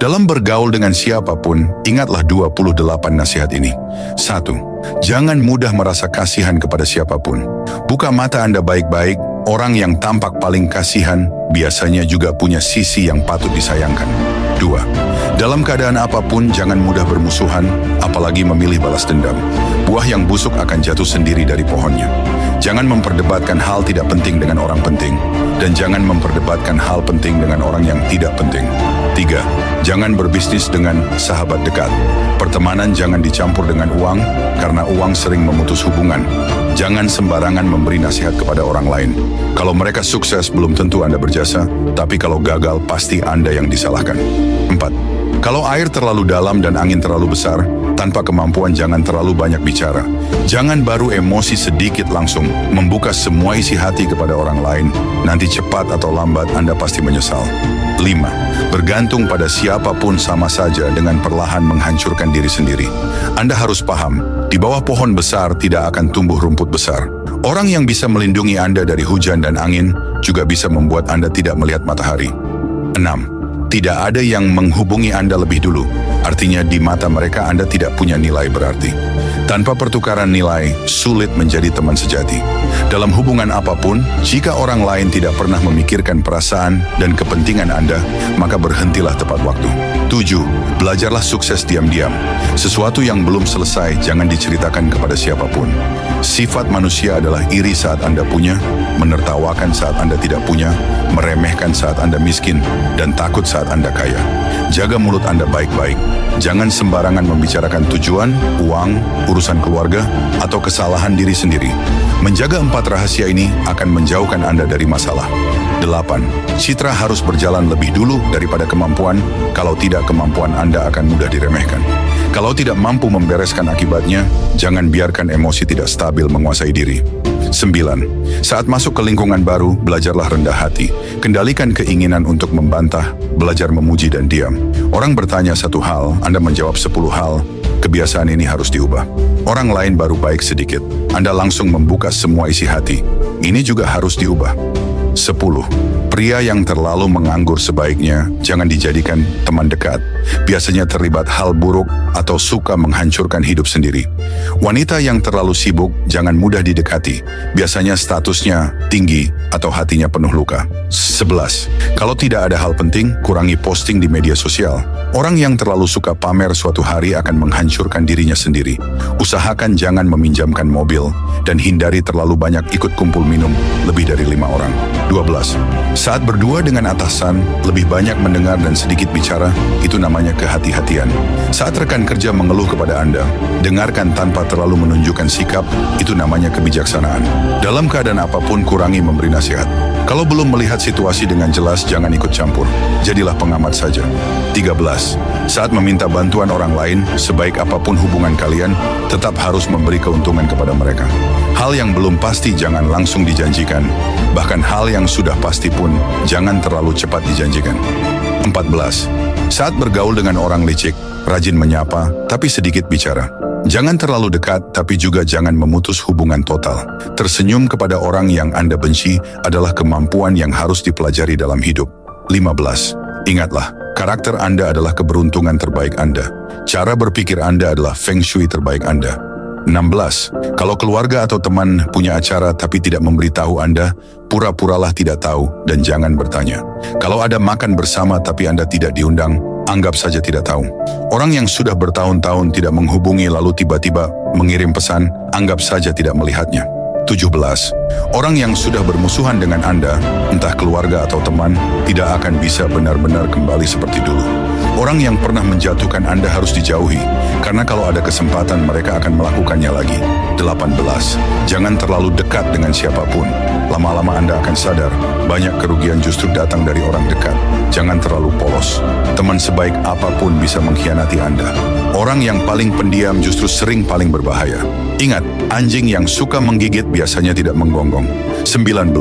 Dalam bergaul dengan siapapun, ingatlah 28 nasihat ini. 1. Jangan mudah merasa kasihan kepada siapapun. Buka mata Anda baik-baik, orang yang tampak paling kasihan biasanya juga punya sisi yang patut disayangkan. 2. Dalam keadaan apapun, jangan mudah bermusuhan, apalagi memilih balas dendam. Buah yang busuk akan jatuh sendiri dari pohonnya. Jangan memperdebatkan hal tidak penting dengan orang penting, dan jangan memperdebatkan hal penting dengan orang yang tidak penting. 3. Jangan berbisnis dengan sahabat dekat. Pertemanan jangan dicampur dengan uang, karena uang sering memutus hubungan. Jangan sembarangan memberi nasihat kepada orang lain. Kalau mereka sukses, belum tentu Anda berjasa, tapi kalau gagal, pasti Anda yang disalahkan. 4. Kalau air terlalu dalam dan angin terlalu besar, tanpa kemampuan jangan terlalu banyak bicara. Jangan baru emosi sedikit langsung membuka semua isi hati kepada orang lain. Nanti cepat atau lambat Anda pasti menyesal. 5. Bergantung pada siapapun sama saja dengan perlahan menghancurkan diri sendiri. Anda harus paham, di bawah pohon besar tidak akan tumbuh rumput besar. Orang yang bisa melindungi Anda dari hujan dan angin juga bisa membuat Anda tidak melihat matahari. 6. Tidak ada yang menghubungi Anda lebih dulu. Artinya di mata mereka Anda tidak punya nilai berarti. Tanpa pertukaran nilai, sulit menjadi teman sejati. Dalam hubungan apapun, jika orang lain tidak pernah memikirkan perasaan dan kepentingan Anda, maka berhentilah tepat waktu. 7. Belajarlah sukses diam-diam. Sesuatu yang belum selesai jangan diceritakan kepada siapapun. Sifat manusia adalah iri saat Anda punya, menertawakan saat Anda tidak punya, meremehkan saat Anda miskin, dan takut saat Anda kaya. Jaga mulut Anda baik-baik. Jangan sembarangan membicarakan tujuan, uang, urusan keluarga, atau kesalahan diri sendiri. Menjaga 4 rahasia ini akan menjauhkan Anda dari masalah. 8. Citra harus berjalan lebih dulu daripada kemampuan, kalau tidak kemampuan Anda akan mudah diremehkan. Kalau tidak mampu membereskan akibatnya, jangan biarkan emosi tidak stabil menguasai diri. 9. Saat masuk ke lingkungan baru, belajarlah rendah hati. Kendalikan keinginan untuk membantah, belajar memuji dan diam. Orang bertanya satu hal, Anda menjawab 10 hal. Kebiasaan ini harus diubah. Orang lain baru baik sedikit, Anda langsung membuka semua isi hati. Ini juga harus diubah. 10. Pria yang terlalu menganggur sebaiknya jangan dijadikan teman dekat. Biasanya terlibat hal buruk atau suka menghancurkan hidup sendiri. Wanita yang terlalu sibuk jangan mudah didekati. Biasanya statusnya tinggi atau hatinya penuh luka. 11. Kalau tidak ada hal penting, kurangi posting di media sosial. Orang yang terlalu suka pamer suatu hari akan menghancurkan dirinya sendiri. Usahakan jangan meminjamkan mobil dan hindari terlalu banyak ikut kumpul minum lebih dari 5 orang. 12. Saat berdua dengan atasan, lebih banyak mendengar dan sedikit bicara, itu namanya kehati-hatian. Saat rekan kerja mengeluh kepada Anda, dengarkan tanpa terlalu menunjukkan sikap, itu namanya kebijaksanaan. Dalam keadaan apapun, kurangi memberi nasihat. Kalau belum melihat situasi dengan jelas, jangan ikut campur. Jadilah pengamat saja. 13. Saat meminta bantuan orang lain, sebaik apapun hubungan kalian, tetap harus memberi keuntungan kepada mereka. Hal yang belum pasti jangan langsung dijanjikan. Bahkan hal yang sudah pasti pun jangan terlalu cepat dijanjikan. 14. Saat bergaul dengan orang licik, rajin menyapa, tapi sedikit bicara. Jangan terlalu dekat, tapi juga jangan memutus hubungan total. Tersenyum kepada orang yang Anda benci adalah kemampuan yang harus dipelajari dalam hidup. 15. Ingatlah, karakter Anda adalah keberuntungan terbaik Anda. Cara berpikir Anda adalah feng shui terbaik Anda. 16. Kalau keluarga atau teman punya acara tapi tidak memberitahu Anda, pura-puralah tidak tahu dan jangan bertanya. Kalau ada makan bersama tapi Anda tidak diundang, anggap saja tidak tahu. Orang yang sudah bertahun-tahun tidak menghubungi lalu tiba-tiba mengirim pesan, anggap saja tidak melihatnya. 17. Orang yang sudah bermusuhan dengan Anda, entah keluarga atau teman, tidak akan bisa benar-benar kembali seperti dulu. Orang yang pernah menjatuhkan Anda harus dijauhi, karena kalau ada kesempatan mereka akan melakukannya lagi. 18. Jangan terlalu dekat dengan siapapun. Lama-lama Anda akan sadar, banyak kerugian justru datang dari orang dekat. Jangan terlalu polos. Teman sebaik apapun bisa mengkhianati Anda. Orang yang paling pendiam justru sering paling berbahaya. Ingat, anjing yang suka menggigit biasanya tidak menggonggong. 19.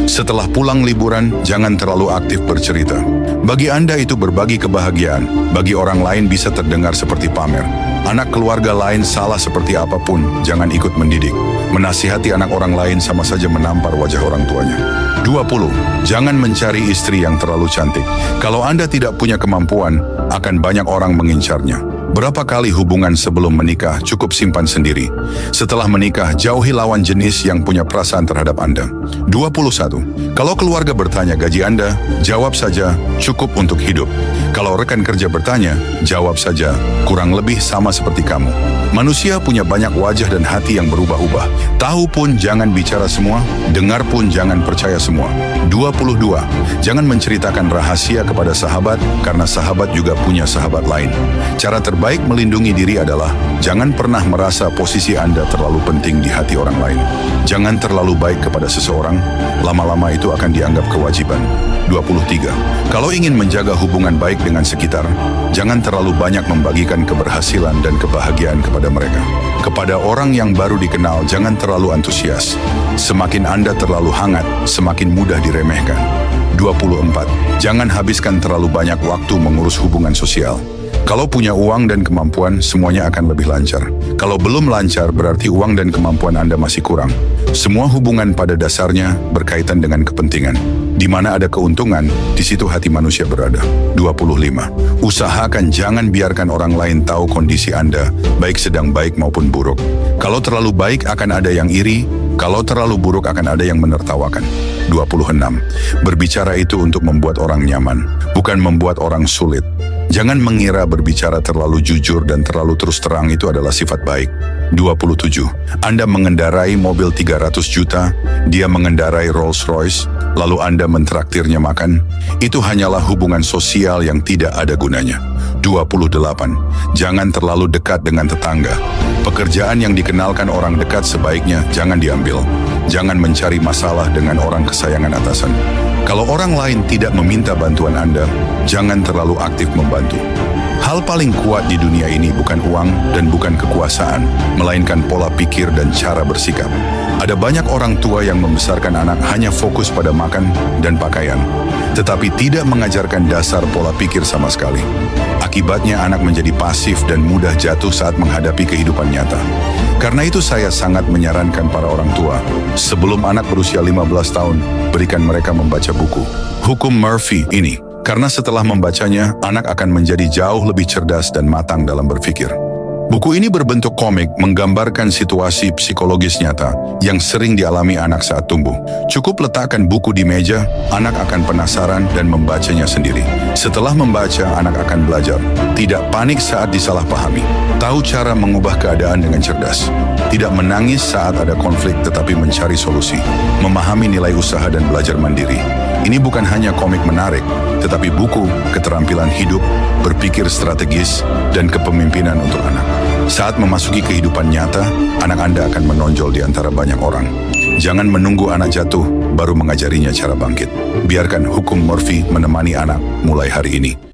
Setelah pulang liburan, jangan terlalu aktif bercerita. Bagi Anda itu berbagi kebahagiaan, bagi orang lain bisa terdengar seperti pamer. Anak keluarga lain salah seperti apapun, jangan ikut mendidik. Menasihati anak orang lain sama saja menampar wajah orang tuanya. 20. Jangan mencari istri yang terlalu cantik. Kalau Anda tidak punya kemampuan, akan banyak orang mengincarnya. Berapa kali hubungan sebelum menikah cukup simpan sendiri. Setelah menikah, jauhi lawan jenis yang punya perasaan terhadap Anda. 21. Kalau keluarga bertanya gaji Anda, jawab saja, cukup untuk hidup. Kalau rekan kerja bertanya, jawab saja, kurang lebih sama seperti kamu. Manusia punya banyak wajah dan hati yang berubah-ubah. Tahu pun jangan bicara semua, dengar pun jangan percaya semua. 22. Jangan menceritakan rahasia kepada sahabat, karena sahabat juga punya sahabat lain. Cara terbaik melindungi diri adalah, jangan pernah merasa posisi Anda terlalu penting di hati orang lain. Jangan terlalu baik kepada seseorang, lama-lama itu akan dianggap kewajiban. 23. Kalau ingin menjaga hubungan baik dengan sekitar, jangan terlalu banyak membagikan keberhasilan dan kebahagiaan kepada mereka. Kepada orang yang baru dikenal, jangan terlalu antusias. Semakin Anda terlalu hangat, semakin mudah diremehkan. 24. Jangan habiskan terlalu banyak waktu mengurus hubungan sosial. Kalau punya uang dan kemampuan, semuanya akan lebih lancar. Kalau belum lancar, berarti uang dan kemampuan Anda masih kurang. Semua hubungan pada dasarnya berkaitan dengan kepentingan. Di mana ada keuntungan, di situ hati manusia berada. 25. Usahakan jangan biarkan orang lain tahu kondisi Anda, baik sedang baik maupun buruk. Kalau terlalu baik akan ada yang iri, kalau terlalu buruk akan ada yang menertawakan. 26. Berbicara itu untuk membuat orang nyaman, bukan membuat orang sulit. Jangan mengira berbicara terlalu jujur dan terlalu terus terang itu adalah sifat baik. 27. Anda mengendarai mobil 300 juta, dia mengendarai Rolls Royce, lalu Anda mentraktirnya makan. Itu hanyalah hubungan sosial yang tidak ada gunanya. 28. Jangan terlalu dekat dengan tetangga. Pekerjaan yang dikenalkan orang dekat sebaiknya jangan diambil. Jangan mencari masalah dengan orang kesayangan atasan. Kalau orang lain tidak meminta bantuan Anda, jangan terlalu aktif membantu. Hal paling kuat di dunia ini bukan uang dan bukan kekuasaan, melainkan pola pikir dan cara bersikap. Ada banyak orang tua yang membesarkan anak hanya fokus pada makan dan pakaian, tetapi tidak mengajarkan dasar pola pikir sama sekali. Akibatnya anak menjadi pasif dan mudah jatuh saat menghadapi kehidupan nyata. Karena itu saya sangat menyarankan para orang tua, sebelum anak berusia 15 tahun, berikan mereka membaca buku Hukum Murphy ini. Karena setelah membacanya, anak akan menjadi jauh lebih cerdas dan matang dalam berpikir. Buku ini berbentuk komik menggambarkan situasi psikologis nyata yang sering dialami anak saat tumbuh. Cukup letakkan buku di meja, anak akan penasaran dan membacanya sendiri. Setelah membaca, anak akan belajar. Tidak panik saat disalahpahami. Tahu cara mengubah keadaan dengan cerdas. Tidak menangis saat ada konflik tetapi mencari solusi. Memahami nilai usaha dan belajar mandiri. Ini bukan hanya komik menarik, tetapi buku, keterampilan hidup, berpikir strategis, dan kepemimpinan untuk anak. Saat memasuki kehidupan nyata, anak Anda akan menonjol di antara banyak orang. Jangan menunggu anak jatuh, baru mengajarinya cara bangkit. Biarkan hukum Murphy menemani anak mulai hari ini.